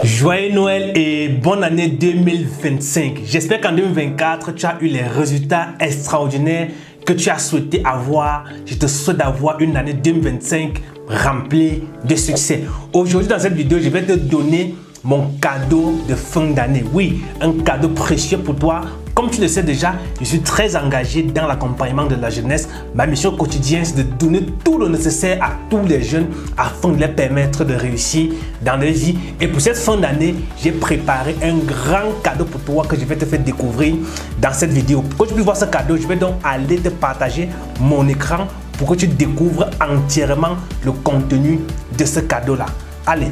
Joyeux Noël et bonne année 2025. J'espère qu'en 2024, tu as eu les résultats extraordinaires que tu as souhaité avoir. Je te souhaite d'avoir une année 2025 remplie de succès. Aujourd'hui, dans cette vidéo, je vais te donner mon cadeau de fin d'année. Oui, un cadeau précieux pour toi. Comme tu le sais déjà, je suis très engagé dans l'accompagnement de la jeunesse. Ma mission quotidienne, c'est de donner tout le nécessaire à tous les jeunes afin de leur permettre de réussir dans leur vie. Et pour cette fin d'année, j'ai préparé un grand cadeau pour toi que je vais te faire découvrir dans cette vidéo. Pour que tu puisses voir ce cadeau, je vais donc aller te partager mon écran pour que tu découvres entièrement le contenu de ce cadeau-là. Allez,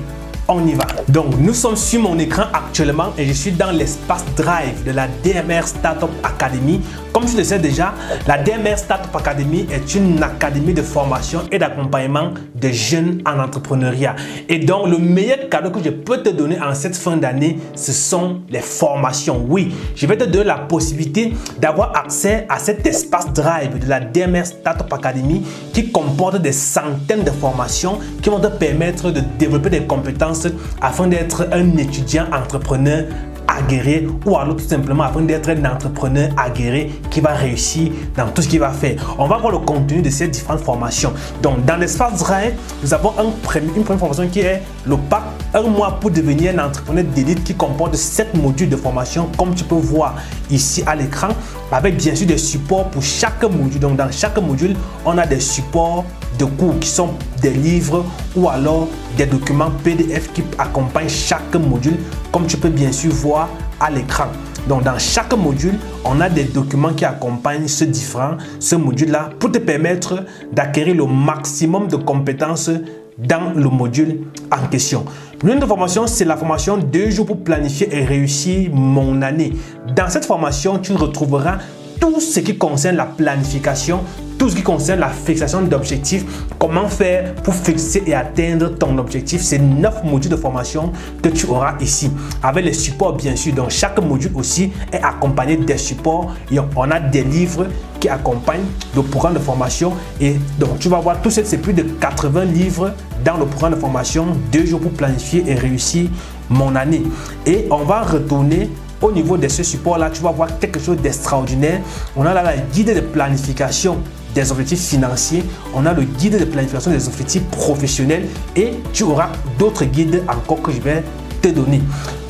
on y va. Donc, nous sommes sur mon écran actuellement et je suis dans l'espace Drive de la DMR Startup Academy. Comme tu le sais déjà, la DMR Startup Academy est une académie de formation et d'accompagnement de jeunes en entrepreneuriat. Et donc, le meilleur cadeau que je peux te donner en cette fin d'année, ce sont les formations. Oui, je vais te donner la possibilité d'avoir accès à cet espace Drive de la DMR Startup Academy qui comporte des centaines de formations qui vont te permettre de développer des compétences afin d'être un étudiant entrepreneur aguerri ou alors tout simplement afin d'être un entrepreneur aguerri qui va réussir dans tout ce qu'il va faire. On va voir le contenu de ces différentes formations. Donc, dans l'espace Drive, nous avons une première formation qui est le pack 1 mois pour devenir un entrepreneur d'élite qui comporte 7 modules de formation comme tu peux voir ici à l'écran avec bien sûr des supports pour chaque module. Donc, dans chaque module, on a des supports de cours qui sont des livres ou alors des documents PDF qui accompagnent chaque module comme tu peux bien sûr voir à l'écran. Donc, dans chaque module, on a des documents qui accompagnent ce module-là pour te permettre d'acquérir le maximum de compétences dans le module en question. L'une de formation, c'est la formation 2 jours pour planifier et réussir mon année. Dans cette formation, tu retrouveras tout ce qui concerne la planification, tout ce qui concerne la fixation d'objectifs, comment faire pour fixer et atteindre ton objectif. C'est 9 modules de formation que tu auras ici, avec les supports bien sûr. Donc, chaque module aussi est accompagné des supports et on a des livres qui accompagnent le programme de formation. Et donc, tu vas voir, tout ça, c'est plus de 80 livres dans le programme de formation 2 jours pour planifier et réussir mon année. Et on va retourner au niveau de ce support-là, tu vas voir quelque chose d'extraordinaire. On a là la guide de planification des objectifs financiers, on a le guide de planification des objectifs professionnels et tu auras d'autres guides encore que je vais te donner.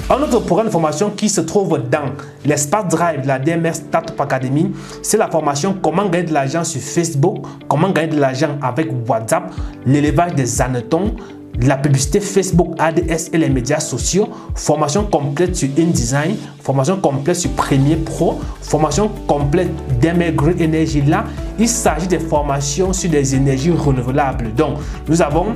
Un autre programme de formation qui se trouve dans l'espace Drive de la DMR Startup Academy, c'est la formation comment gagner de l'argent sur Facebook, comment gagner de l'argent avec WhatsApp, l'élevage des hannetons, la publicité Facebook, ADS et les médias sociaux, formation complète sur InDesign, formation complète sur Premiere Pro, formation complète d'MR Green Energy. Là, il s'agit des formations sur des énergies renouvelables. Donc, nous avons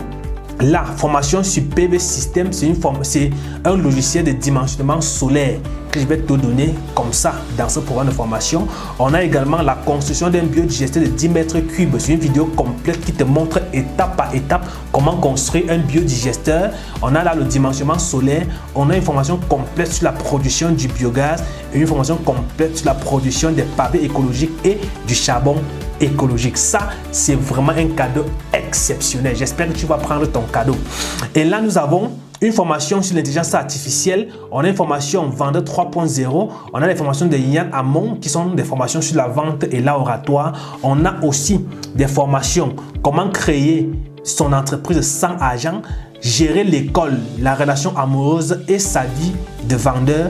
la formation sur PV System, c'est un logiciel de dimensionnement solaire que je vais te donner comme ça dans ce programme de formation. On a également la construction d'un biodigesteur de 10 mètres cubes. C'est une vidéo complète qui te montre étape par étape comment construire un biodigesteur. On a là le dimensionnement solaire. On a une formation complète sur la production du biogaz et une formation complète sur la production des pavés écologiques et du charbon écologique. Ça, c'est vraiment un cadeau exceptionnel. J'espère que tu vas prendre ton cadeau. Et là, nous avons une formation sur l'intelligence artificielle. On a une formation vendeur 3.0. On a les formations de Yann Amon qui sont des formations sur la vente et l'oratoire. On a aussi des formations comment créer son entreprise sans agent, gérer l'école, la relation amoureuse et sa vie de vendeur,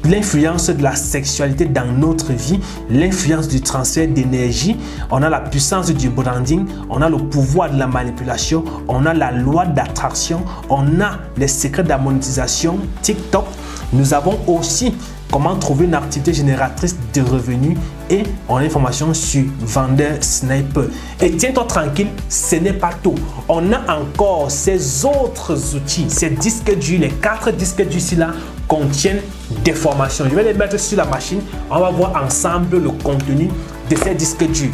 l'influence de la sexualité dans notre vie, l'influence du transfert d'énergie, on a la puissance du branding, on a le pouvoir de la manipulation, on a la loi d'attraction, on a les secrets de la monétisation, TikTok. Nous avons aussi comment trouver une activité génératrice de revenus et on a une formation sur vendeur sniper. Et tiens-toi tranquille, ce n'est pas tout. On a encore ces autres outils, ces disques durs, les 4 disques durs ici là contiennent des formations. Je vais les mettre sur la machine. On va voir ensemble le contenu de ces disques durs.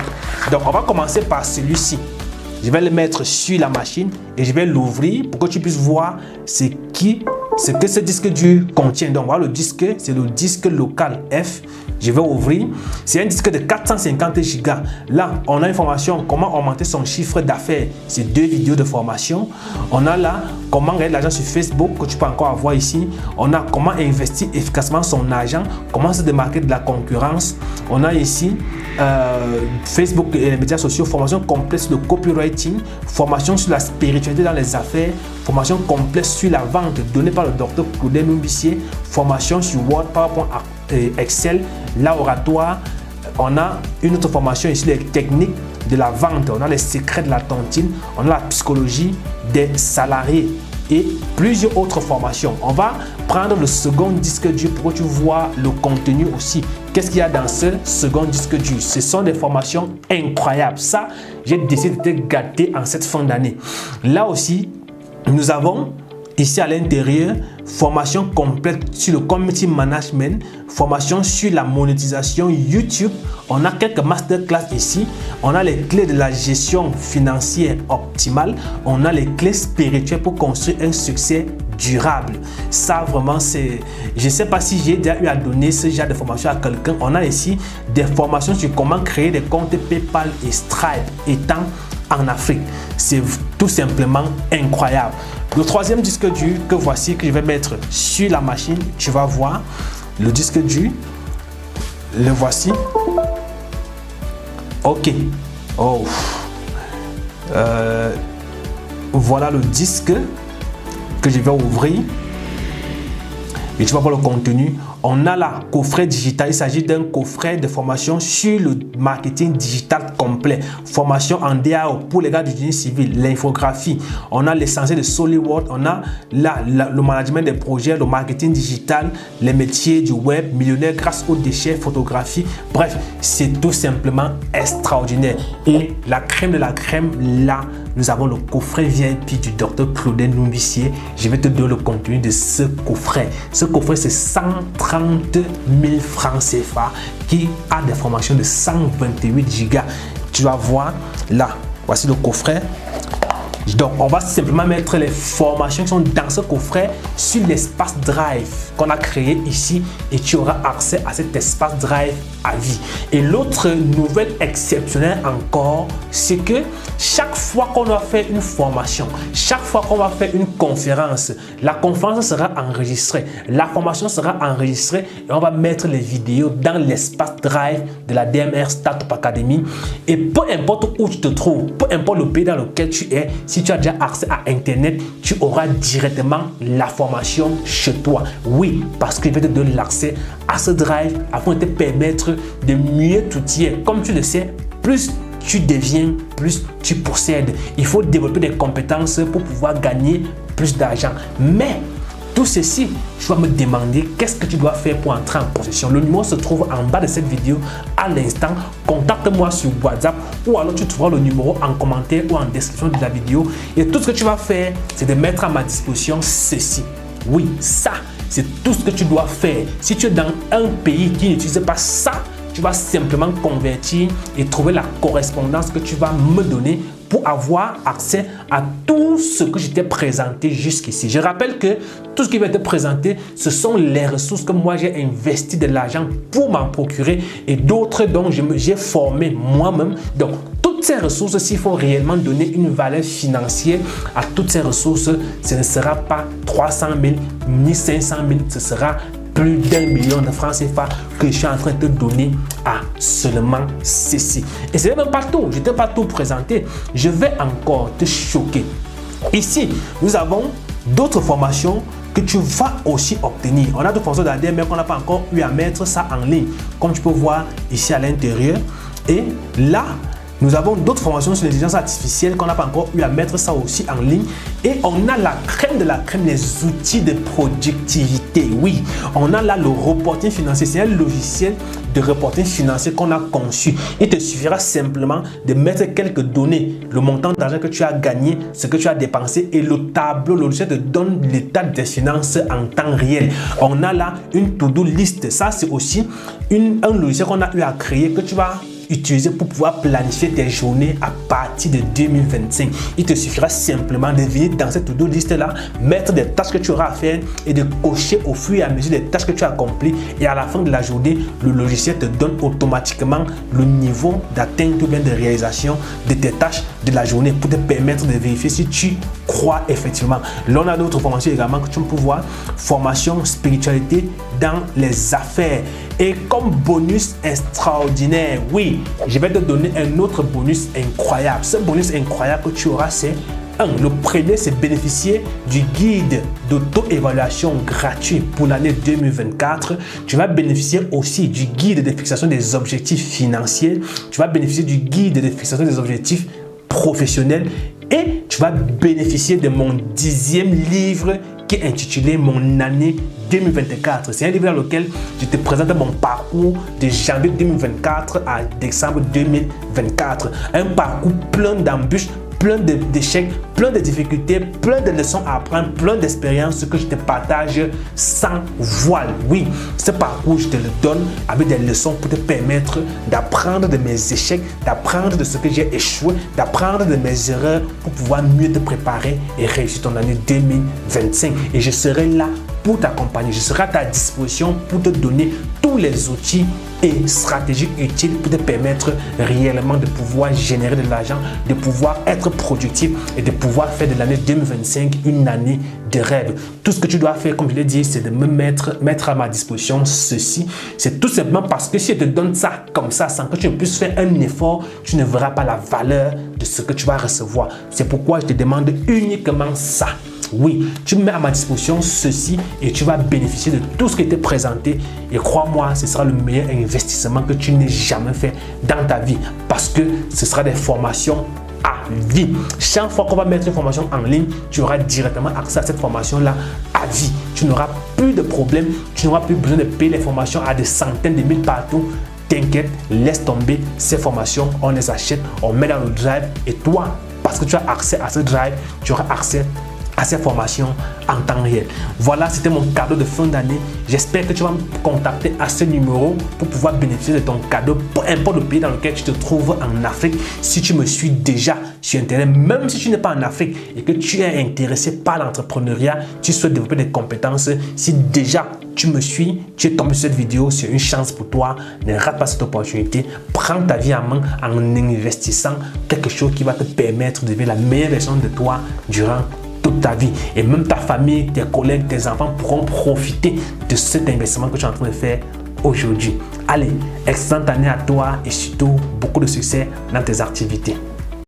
Donc, on va commencer par celui-ci. Je vais le mettre sur la machine et je vais l'ouvrir pour que tu puisses voir ce qui ce que ce disque dur contient. Donc voilà le disque, c'est le disque local F. Je vais ouvrir. C'est un disque de 450 Go. Là, on a une formation comment augmenter son chiffre d'affaires. C'est 2 vidéos de formation. On a là comment gagner de l'argent sur Facebook que tu peux encore avoir ici. On a comment investir efficacement son argent, comment se démarquer de la concurrence. On a ici Facebook et les médias sociaux, formation complète sur le copywriting, formation sur la spiritualité dans les affaires, formation complète sur la vente donnée par le docteur Claudel Numbissier, formation sur Word, PowerPoint, Excel, l'oratoire. On a une autre formation ici, les techniques de la vente, on a les secrets de la tontine, on a la psychologie des salariés et plusieurs autres formations. On va prendre le second disque dur pour que tu vois le contenu aussi. Qu'est-ce qu'il y a dans ce second disque dur? Ce sont des formations incroyables. Ça, j'ai décidé de te gâter en cette fin d'année. Là aussi, nous avons ici à l'intérieur, formation complète sur le community management, formation sur la monétisation YouTube. On a quelques masterclass ici. On a les clés de la gestion financière optimale. On a les clés spirituelles pour construire un succès durable. Ça vraiment c'est, je ne sais pas si j'ai déjà eu à donner ce genre de formation à quelqu'un. On a ici des formations sur comment créer des comptes PayPal et Stripe étant en Afrique. C'est tout simplement incroyable. Le troisième disque dur que voici, que je vais mettre sur la machine, tu vas voir le disque dur. Le voici. Ok. Oh. Voilà le disque que je vais ouvrir. Et tu vas voir le contenu. On a là coffret digital. Il s'agit d'un coffret de formation sur le marketing digital complet. Formation en DAO pour les gars du génie civil, l'infographie. On a l'essentiel de SolidWorks. On a là le management des projets, le marketing digital, les métiers du web, millionnaire grâce aux déchets, photographie. Bref, c'est tout simplement extraordinaire. Et la crème de la crème, là, nous avons le coffret VIP du docteur Claudel Numbissier. Je vais te donner le contenu de ce coffret. Ce coffret, c'est 130 000 francs CFA qui a des formations de 128 Go. Tu vas voir là, voici le coffret. Donc, on va simplement mettre les formations qui sont dans ce coffret sur l'espace Drive qu'on a créé ici et tu auras accès à cet espace Drive à vie. Et l'autre nouvelle exceptionnelle encore, c'est que chaque fois qu'on va faire une formation, chaque fois qu'on va faire une conférence, la conférence sera enregistrée, la formation sera enregistrée et on va mettre les vidéos dans l'espace Drive de la DMR Startup Academy. Et peu importe où tu te trouves, peu importe le pays dans lequel tu es, si tu as déjà accès à Internet, tu auras directement la formation chez toi. Oui, parce qu'il va te donner l'accès à ce drive afin de te permettre de mieux t'outiller. Comme tu le sais, plus tu deviens, plus tu possèdes. Il faut développer des compétences pour pouvoir gagner plus d'argent. Mais tout ceci, tu vas me demander qu'est-ce que tu dois faire pour entrer en possession. Le numéro se trouve en bas de cette vidéo à l'instant. Contacte-moi sur WhatsApp ou alors tu trouveras le numéro en commentaire ou en description de la vidéo. Et tout ce que tu vas faire, c'est de mettre à ma disposition ceci. Oui, ça, c'est tout ce que tu dois faire. Si tu es dans un pays qui n'utilise pas ça, tu vas simplement convertir et trouver la correspondance que tu vas me donner pour avoir accès à tout ce que je t'ai présenté jusqu'ici. Je rappelle que tout ce qui va être présenté, ce sont les ressources que moi j'ai investi de l'argent pour m'en procurer et d'autres dont j'ai formé moi-même. Donc, toutes ces ressources, s'il faut réellement donner une valeur financière à toutes ces ressources, ce ne sera pas 300 000 ni 500 000, ce sera plus d'1 million de francs CFA que je suis en train de te donner à seulement ceci. Et ce n'est même pas tout, je ne t'ai pas tout présenté, je vais encore te choquer. Ici, nous avons d'autres formations que tu vas aussi obtenir. On a d'autres formations dans la DMR qu'on n'a pas encore eu à mettre ça en ligne, comme tu peux voir ici à l'intérieur. Et là, nous avons d'autres formations sur l'intelligence artificielle qu'on n'a pas encore eu à mettre ça aussi en ligne. Et on a la crème de la crème, les outils de productivité. Oui, on a là le reporting financier. C'est un logiciel de reporting financier qu'on a conçu. Il te suffira simplement de mettre quelques données, le montant d'argent que tu as gagné, ce que tu as dépensé et le tableau, le logiciel te donne l'état des finances en temps réel. On a là une to-do list. Ça, c'est aussi un logiciel qu'on a eu à créer que tu vas utiliser pour pouvoir planifier tes journées à partir de 2025. Il te suffira simplement de venir dans cette to-do list-là, mettre des tâches que tu auras à faire et de cocher au fur et à mesure des tâches que tu as accomplies. Et à la fin de la journée, le logiciel te donne automatiquement le niveau d'atteinte ou bien de réalisation de tes tâches de la journée pour te permettre de vérifier si tu crois effectivement. Là, on a d'autres formations également que tu peux voir. Formation spiritualité dans les affaires. Et comme bonus extraordinaire, oui, je vais te donner un autre bonus incroyable. Ce bonus incroyable que tu auras, c'est le premier, c'est bénéficier du guide d'auto-évaluation gratuit pour l'année 2024. Tu vas bénéficier aussi du guide de fixation des objectifs financiers. Tu vas bénéficier du guide de fixation des objectifs professionnels et tu vas bénéficier de mon 10e livre qui est intitulé Mon année 2024. C'est un livre dans lequel je te présente mon parcours de janvier 2024 à décembre 2024. Un parcours plein d'embûches, plein d'échecs, plein de difficultés, plein de leçons à apprendre, plein d'expériences que je te partage sans voile. Oui, ce parcours, je te le donne avec des leçons pour te permettre d'apprendre de mes échecs, d'apprendre de ce que j'ai échoué, d'apprendre de mes erreurs pour pouvoir mieux te préparer et réussir ton année 2025. Et je serai là pour t'accompagner. Je serai à ta disposition pour te donner tous les outils et stratégies utiles pour te permettre réellement de pouvoir générer de l'argent, de pouvoir être productif et de pouvoir faire de l'année 2025 une année de rêve. Tout ce que tu dois faire, comme je l'ai dit, c'est de me mettre à ma disposition ceci. C'est tout simplement parce que si je te donne ça comme ça, sans que tu puisses faire un effort, tu ne verras pas la valeur de ce que tu vas recevoir. C'est pourquoi je te demande uniquement ça. Oui, tu me mets à ma disposition ceci et tu vas bénéficier de tout ce qui t'est présenté. Et crois-moi, ce sera le meilleur investissement que tu n'aies jamais fait dans ta vie parce que ce sera des formations à vie. Chaque fois qu'on va mettre une formation en ligne, tu auras directement accès à cette formation-là à vie. Tu n'auras plus de problème, tu n'auras plus besoin de payer les formations à des centaines de mille partout. T'inquiète, laisse tomber ces formations, on les achète, on met dans le drive et toi, parce que tu as accès à ce drive, tu auras accès à ces formations en temps réel. Voilà, c'était mon cadeau de fin d'année. J'espère que tu vas me contacter à ce numéro pour pouvoir bénéficier de ton cadeau, peu importe le pays dans lequel tu te trouves en Afrique. Si tu me suis déjà sur Internet, même si tu n'es pas en Afrique et que tu es intéressé par l'entrepreneuriat, tu souhaites développer des compétences, si déjà tu me suis, tu es tombé sur cette vidéo, c'est une chance pour toi. Ne rate pas cette opportunité. Prends ta vie en main en investissant quelque chose qui va te permettre de devenir la meilleure version de toi durant toute ta vie. Et même ta famille, tes collègues, tes enfants pourront profiter de cet investissement que tu es en train de faire aujourd'hui. Allez, excellente année à toi et surtout beaucoup de succès dans tes activités.